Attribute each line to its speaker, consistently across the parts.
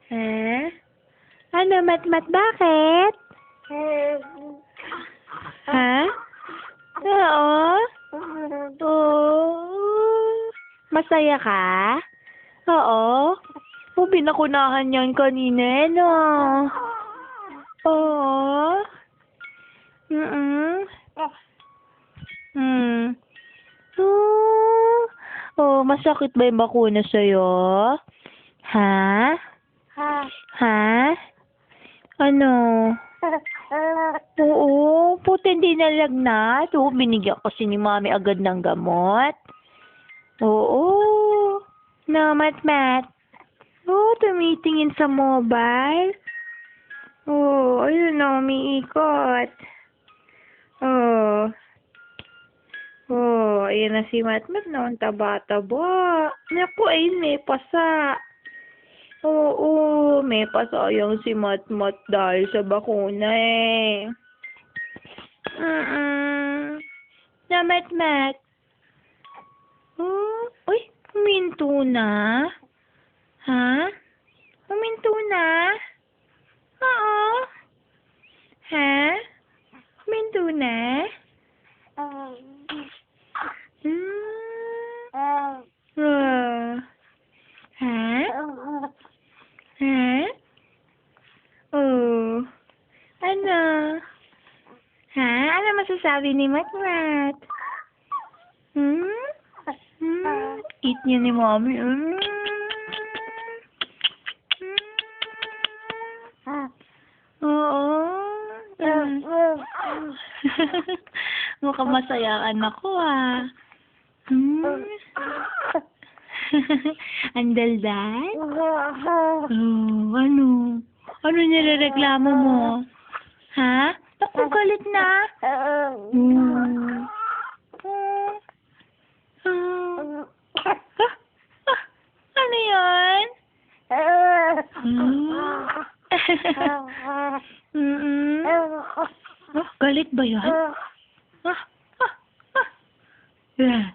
Speaker 1: Ha? Ano, Mat-Mat, bakit? Ha? Oo? Oh. Masaya ka? Oo? Pinakunahan yan kanina, no? Oo? Mm-mm. Hmm. Oh. Oh, masakit ba yung bakuna sa'yo? Ha? Ha? Ano? Oo, puti hindi nalagnat. Oo, binigyan kasi ni Mami agad ng gamot. Oo. No, Mat-Mat. Oo, tumitingin sa mobile. Oo, ayun na, umiikot. Oo. Oo, ayan na si Mat-Mat na, ang taba-taba. Naku, ayun, may pasa. Oo, may pasayang si Mat-Mat dahil sa bakuna eh. Na Mat-Mat. Oh, uy, huminto na. Ha? Huminto na? Oo. Ha? Huminto na? Ah. Ha? Ha? Oh. Ano? Ha? Ano masasabi ni Mat-Mat? Hmm? Eat niya ni Mommy. Oo. Mukhang masaya ang anak ko ah. Ang daldal? Oh, ano? Ano nirereklamo mo? Ha? Naku, galit na. Ano yan? Galit ba yan? Yeah.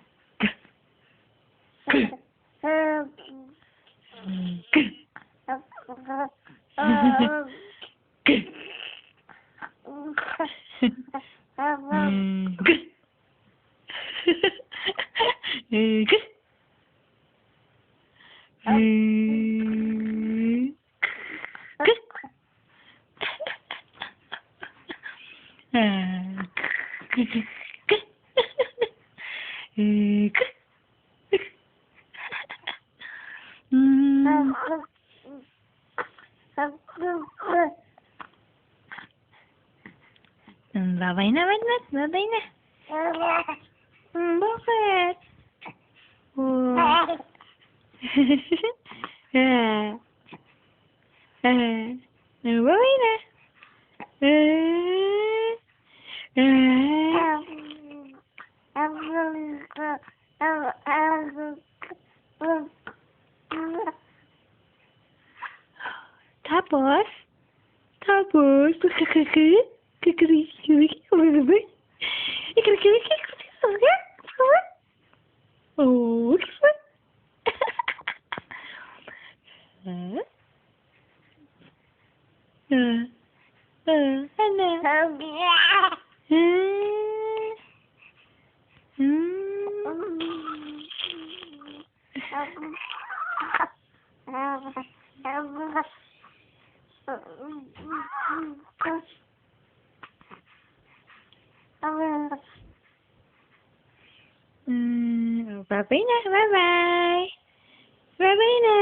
Speaker 1: Babay na, Mat-Mat. Babay na. Bakit? Oh. Babay na. Tapos? Tapos? Oh. Huh? Ano? Babay na. Bye-bye. Bye-bye na.